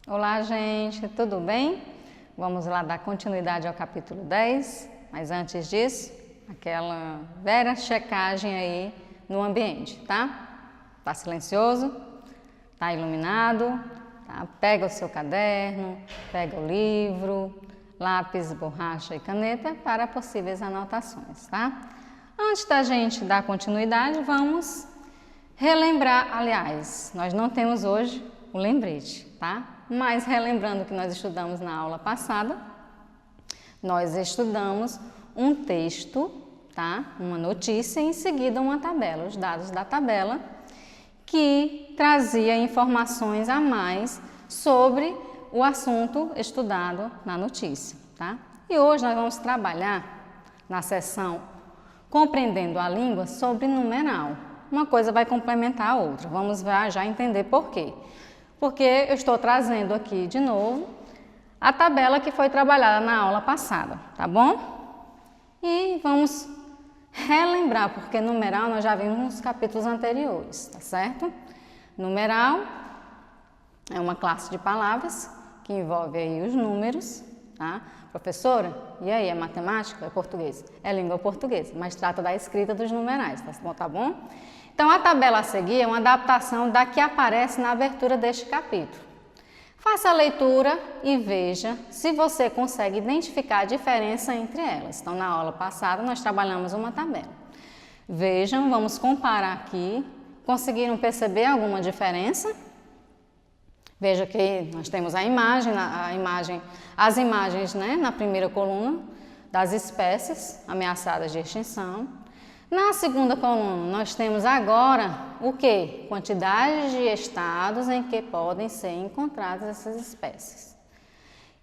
Olá, gente, tudo bem? Vamos lá dar continuidade ao capítulo 10, mas antes disso, aquela velha checagem aí no ambiente, tá? Tá silencioso? Tá iluminado? Tá? Pega o seu caderno, pega o livro, lápis, borracha e caneta para possíveis anotações, tá? Antes da gente dar continuidade, vamos relembrar, aliás, nós não temos hoje o lembrete, tá? Mas relembrando o que nós estudamos na aula passada, nós estudamos um texto, tá? Uma notícia e em seguida uma tabela, os dados da tabela, que trazia informações a mais sobre o assunto estudado na notícia, tá? E hoje nós vamos trabalhar na seção Compreendendo a Língua sobre numeral. Uma coisa vai complementar a outra, vamos já entender por quê. Porque eu estou trazendo aqui de novo a tabela que foi trabalhada na aula passada, tá bom? E vamos relembrar, porque numeral nós já vimos nos capítulos anteriores, tá certo? Numeral é uma classe de palavras que envolve aí os números, tá? Professora, e aí, é matemática? É português? É língua portuguesa, mas trata da escrita dos numerais, tá bom? Então, a tabela a seguir é uma adaptação da que aparece na abertura deste capítulo. Faça a leitura e veja se você consegue identificar a diferença entre elas. Então, na aula passada, nós trabalhamos uma tabela. Vejam, vamos comparar aqui. Conseguiram perceber alguma diferença? Veja que nós temos as imagens, né, na primeira coluna das espécies ameaçadas de extinção. Na segunda coluna, nós temos agora o quê? Quantidade de estados em que podem ser encontradas essas espécies.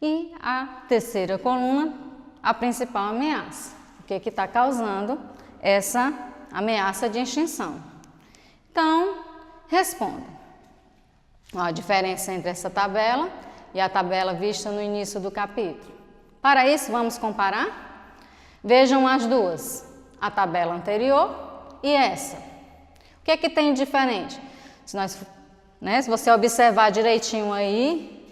E a terceira coluna, a principal ameaça. O que está causando essa ameaça de extinção? Então, responda. A diferença entre essa tabela e a tabela vista no início do capítulo. Para isso, vamos comparar? Vejam as duas. A tabela anterior e essa. O que é que tem de diferente? Se você observar direitinho aí,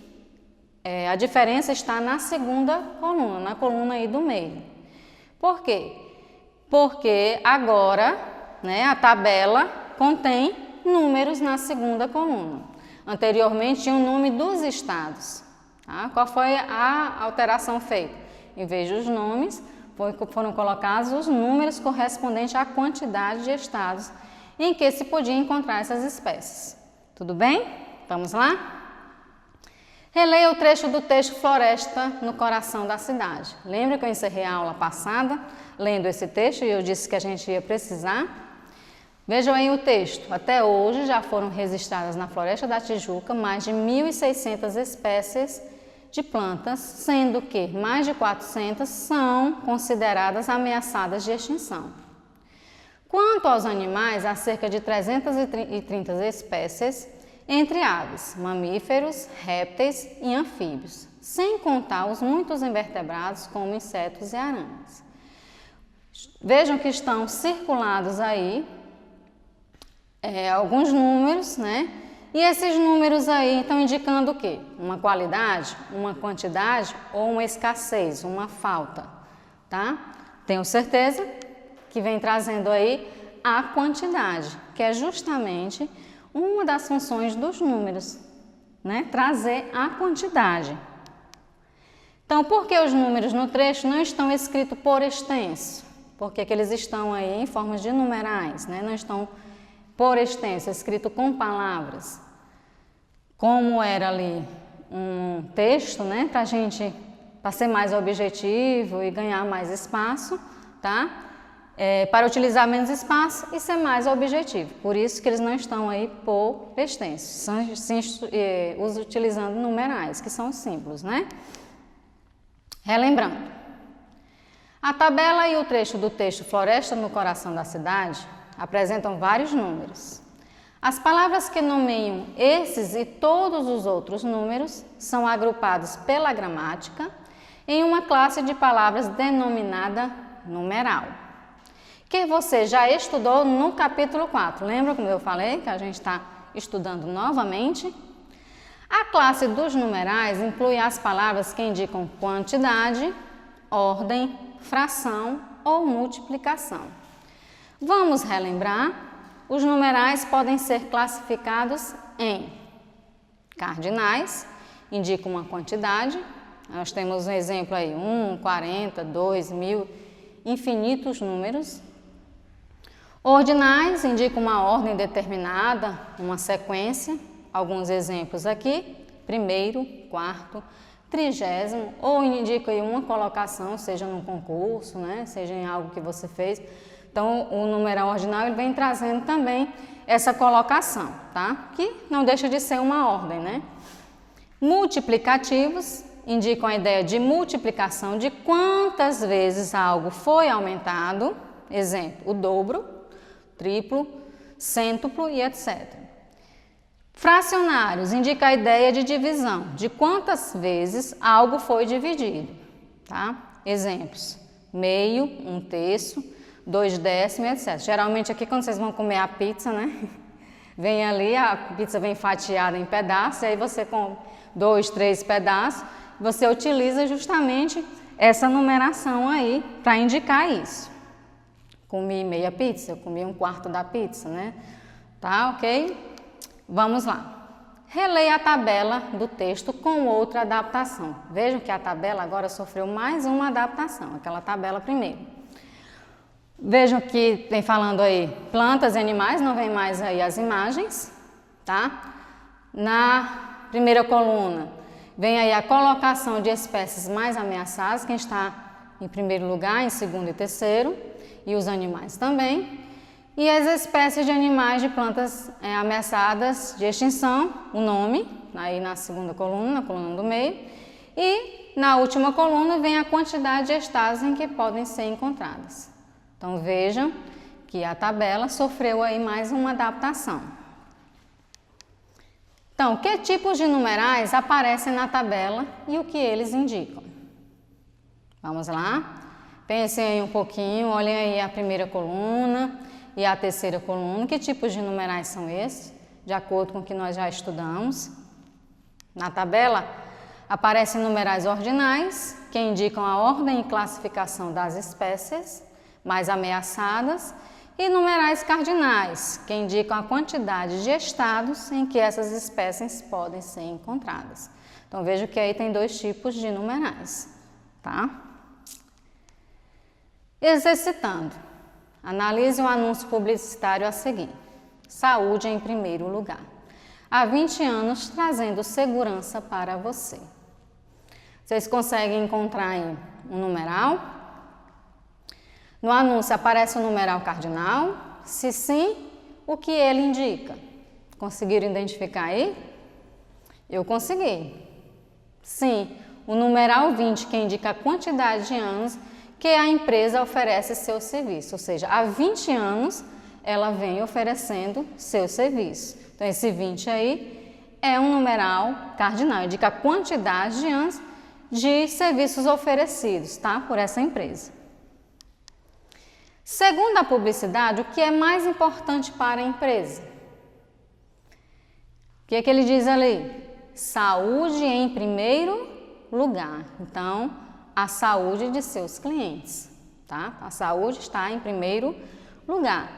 a diferença está na segunda coluna, na coluna aí do meio. Por quê? Porque agora, né, a tabela contém números na segunda coluna. Anteriormente tinha o nome dos estados. Tá? Qual foi a alteração feita? Em vez dos nomes, foram colocados os números correspondentes à quantidade de estados em que se podia encontrar essas espécies. Tudo bem? Vamos lá? Releia o trecho do texto Floresta no Coração da Cidade. Lembra que eu encerrei a aula passada lendo esse texto e eu disse que a gente ia precisar? Vejam aí o texto. Até hoje já foram registradas na Floresta da Tijuca mais de 1.600 espécies de plantas, sendo que mais de 400 são consideradas ameaçadas de extinção. Quanto aos animais, há cerca de 330 espécies, entre aves, mamíferos, répteis e anfíbios, sem contar os muitos invertebrados como insetos e aranhas. Vejam que estão circulados aí alguns números, né? E esses números aí estão indicando o quê? Uma qualidade, uma quantidade ou uma escassez, uma falta, tá? Tenho certeza que vem trazendo aí a quantidade, que é justamente uma das funções dos números, né? Trazer a quantidade. Então, por que os números no trecho não estão escritos por extenso? Porque que eles estão aí em formas de numerais, né? Não estão por extenso, escrito com palavras. Como era ali um texto, né, para ser mais objetivo e ganhar mais espaço, tá? Para utilizar menos espaço e ser mais objetivo. Por isso que eles não estão aí por extenso, utilizando numerais, que são símbolos, né? Relembrando. A tabela e o trecho do texto Floresta no Coração da Cidade apresentam vários números. As palavras que nomeiam esses e todos os outros números são agrupados pela gramática em uma classe de palavras denominada numeral, que você já estudou no capítulo 4. Lembra como eu falei que a gente está estudando novamente? A classe dos numerais inclui as palavras que indicam quantidade, ordem, fração ou multiplicação. Vamos relembrar, os numerais podem ser classificados em cardinais, indicam uma quantidade, nós temos um exemplo aí, 1, 40, 2, 1000, infinitos números. Ordinais indicam uma ordem determinada, uma sequência, alguns exemplos aqui, primeiro, quarto, 30º, ou indica aí uma colocação, seja num concurso, né, seja em algo que você fez. Então, o numeral ordinal ele vem trazendo também essa colocação, tá? Que não deixa de ser uma ordem, né? Multiplicativos indicam a ideia de multiplicação de quantas vezes algo foi aumentado, exemplo, o dobro, triplo, cêntuplo e etc. Fracionários indica a ideia de divisão, de quantas vezes algo foi dividido, tá? Exemplos, meio, 1/3, 2/10, etc. Geralmente aqui quando vocês vão comer a pizza, né? Vem ali, a pizza vem fatiada em pedaços, e aí você com 2, 3 pedaços, você utiliza justamente essa numeração aí para indicar isso. Comi meia pizza, comi 1/4 da pizza, né? Tá, ok? Vamos lá. Releia a tabela do texto com outra adaptação. Vejam que a tabela agora sofreu mais uma adaptação, aquela tabela primeiro. Vejam que tem falando aí plantas e animais, não vem mais aí as imagens, tá? Na primeira coluna vem aí a colocação de espécies mais ameaçadas, quem está em primeiro lugar, em segundo e terceiro, e os animais também. E as espécies de animais de plantas ameaçadas de extinção, o nome, aí na segunda coluna, na coluna do meio, e na última coluna vem a quantidade de estados em que podem ser encontradas. Então vejam que a tabela sofreu aí mais uma adaptação. Então, que tipos de numerais aparecem na tabela e o que eles indicam? Vamos lá? Pensem aí um pouquinho, olhem aí a primeira coluna e a terceira coluna. Que tipos de numerais são esses? De acordo com o que nós já estudamos. Na tabela aparecem numerais ordinais, que indicam a ordem e classificação das espécies mais ameaçadas, e numerais cardinais, que indicam a quantidade de estados em que essas espécies podem ser encontradas. Então, veja que aí tem dois tipos de numerais, tá? Exercitando. Analise o anúncio publicitário a seguir. Saúde em primeiro lugar. Há 20 anos trazendo segurança para você. Vocês conseguem encontrar aí um numeral? No anúncio aparece o numeral cardinal? Se sim, o que ele indica? Conseguiram identificar aí? Eu consegui. Sim, o numeral 20, que indica a quantidade de anos que a empresa oferece seu serviço, ou seja, há 20 anos ela vem oferecendo seu serviço. Então, esse 20 aí é um numeral cardinal, indica a quantidade de anos de serviços oferecidos, tá? Por essa empresa. Segundo a publicidade, o que é mais importante para a empresa? O que é que ele diz ali? Saúde em primeiro lugar. Então, a saúde de seus clientes, tá? A saúde está em primeiro lugar.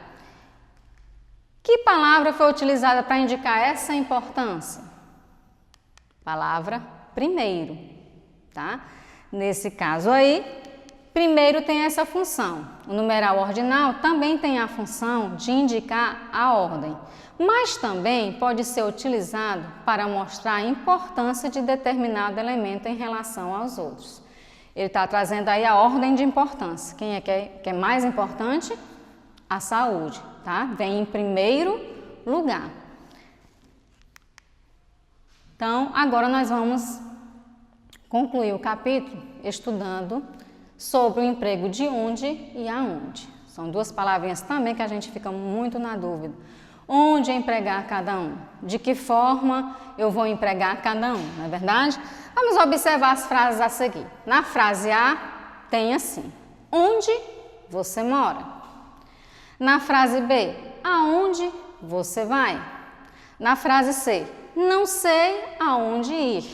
Que palavra foi utilizada para indicar essa importância? Palavra primeiro, tá? Nesse caso aí, primeiro tem essa função. O numeral ordinal também tem a função de indicar a ordem, mas também pode ser utilizado para mostrar a importância de determinado elemento em relação aos outros. Ele está trazendo aí a ordem de importância. Quem é que é mais importante? A saúde, tá? Vem em primeiro lugar. Então, agora nós vamos concluir o capítulo estudando sobre o emprego de onde e aonde. São duas palavrinhas também que a gente fica muito na dúvida. Onde empregar cada um? De que forma eu vou empregar cada um, não é verdade? Vamos observar as frases a seguir. Na frase A, tem assim: onde você mora? Na frase B, aonde você vai? Na frase C, não sei aonde ir.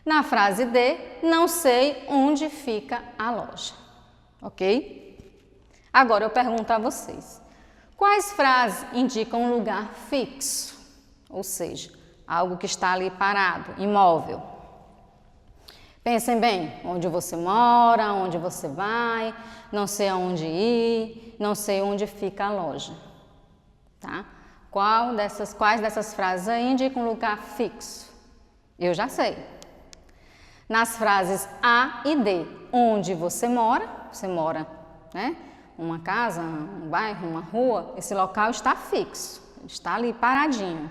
Na frase D, não sei onde fica a loja. Ok? Agora eu pergunto a vocês, quais frases indicam um lugar fixo? Ou seja, algo que está ali parado, imóvel. Pensem bem, onde você mora, onde você vai, não sei aonde ir, não sei onde fica a loja. Tá? Quais dessas frases aí indicam um lugar fixo? Eu já sei. Nas frases A e D, onde você mora, né? Uma casa, um bairro, uma rua, esse local está fixo, está ali paradinho.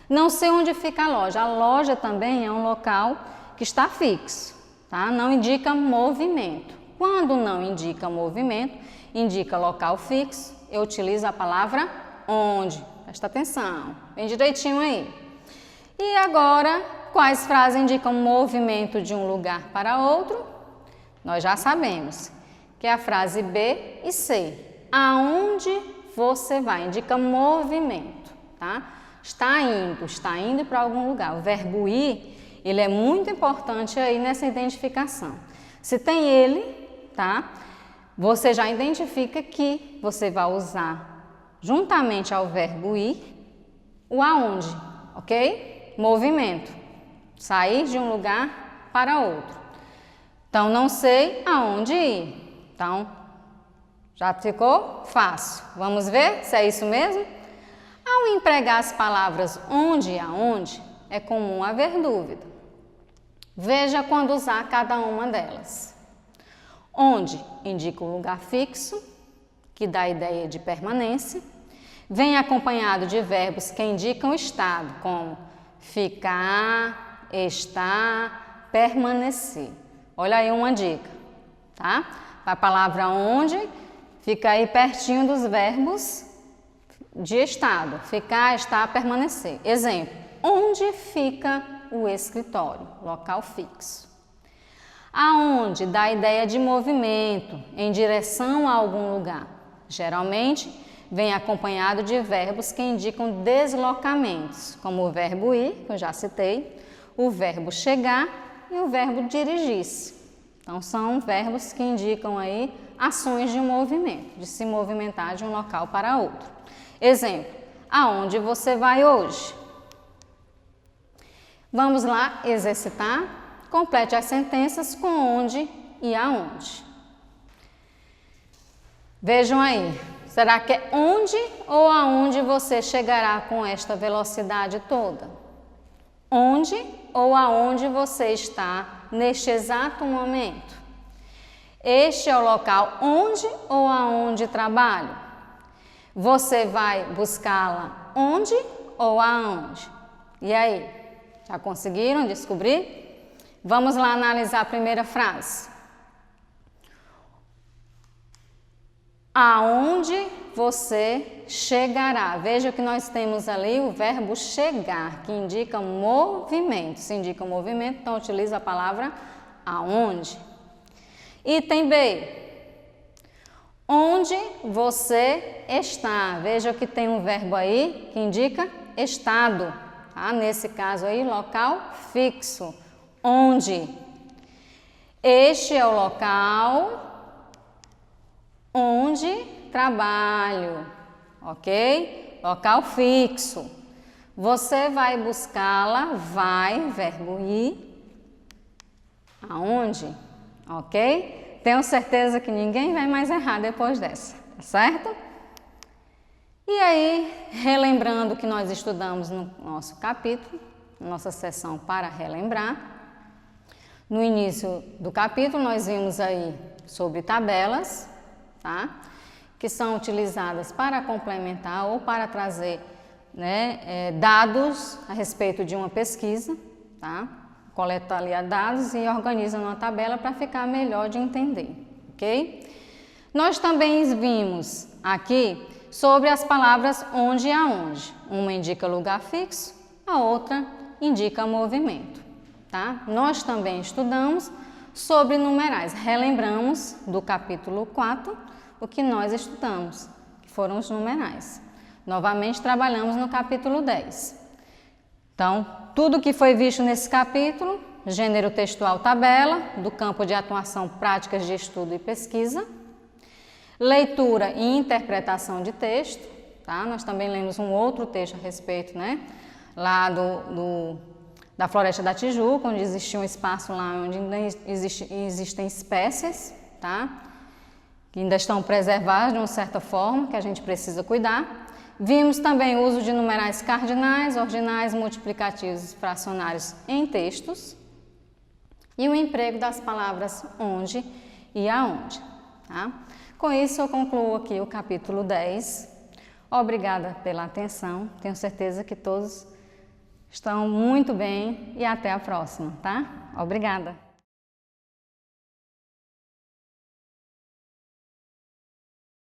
Não sei onde fica a loja também é um local que está fixo, tá? Não indica movimento. Quando não indica movimento, indica local fixo, eu utilizo a palavra onde. Presta atenção, bem direitinho aí. E agora, quais frases indicam movimento de um lugar para outro? Nós já sabemos que é a frase B e C. Aonde você vai? Indica movimento, tá? Está indo para algum lugar. O verbo ir, ele é muito importante aí nessa identificação. Se tem ele, tá? Você já identifica que você vai usar juntamente ao verbo ir, o aonde, ok? Movimento, sair de um lugar para outro. Então, não sei aonde ir. Então, já ficou fácil. Vamos ver se é isso mesmo? Ao empregar as palavras onde e aonde, é comum haver dúvida. Veja quando usar cada uma delas. Onde indica um lugar fixo, que dá a ideia de permanência, vem acompanhado de verbos que indicam estado, como ficar, estar, permanecer. Olha aí uma dica, tá? A palavra onde fica aí pertinho dos verbos de estado, ficar, estar, permanecer. Exemplo, onde fica o escritório? Local fixo. Aonde dá a ideia de movimento, em direção a algum lugar. Geralmente, vem acompanhado de verbos que indicam deslocamentos, como o verbo ir, que eu já citei, o verbo chegar e o verbo dirigir-se. Então, são verbos que indicam aí ações de movimento, de se movimentar de um local para outro. Exemplo, aonde você vai hoje? Vamos lá exercitar. Complete as sentenças com onde e aonde. Vejam aí, será que é onde ou aonde você chegará com esta velocidade toda? Onde ou aonde você está neste exato momento? Este é o local onde ou aonde trabalho? Você vai buscá-la onde ou aonde? E aí, já conseguiram descobrir? Vamos lá analisar a primeira frase. Aonde você chegará? Veja que nós temos ali o verbo chegar, que indica movimento. Se indica movimento, então utiliza a palavra aonde. Item B. Onde você está? Veja que tem um verbo aí que indica estado. Tá? Nesse caso aí, local fixo. Onde? Este é o local onde trabalho, ok? Local fixo. Você vai buscá-la, vai, verbo ir, aonde? Ok? Tenho certeza que ninguém vai mais errar depois dessa, tá certo? E aí, relembrando o que nós estudamos no nosso capítulo, nossa sessão para relembrar, no início do capítulo nós vimos aí sobre tabelas, tá? Que são utilizadas para complementar ou para trazer, né, dados a respeito de uma pesquisa, tá? Coleta ali dados e organiza numa tabela para ficar melhor de entender, ok? Nós também vimos aqui sobre as palavras onde e aonde. Uma indica lugar fixo, a outra indica movimento, tá? Nós também estudamos sobre numerais. Relembramos do capítulo 4 o que nós estudamos, que foram os numerais. Novamente trabalhamos no capítulo 10. Então, tudo que foi visto nesse capítulo, gênero textual tabela, do campo de atuação práticas de estudo e pesquisa, leitura e interpretação de texto, tá? Nós também lemos um outro texto a respeito, né? Lá da Floresta da Tijuca, onde existia um espaço lá onde ainda existem espécies, tá? Que ainda estão preservadas de uma certa forma, que a gente precisa cuidar. Vimos também o uso de numerais cardinais, ordinais, multiplicativos e fracionários em textos e o emprego das palavras onde e aonde, tá? Com isso eu concluo aqui o capítulo 10. Obrigada pela atenção, tenho certeza que todos estão muito bem e até a próxima, tá? Obrigada!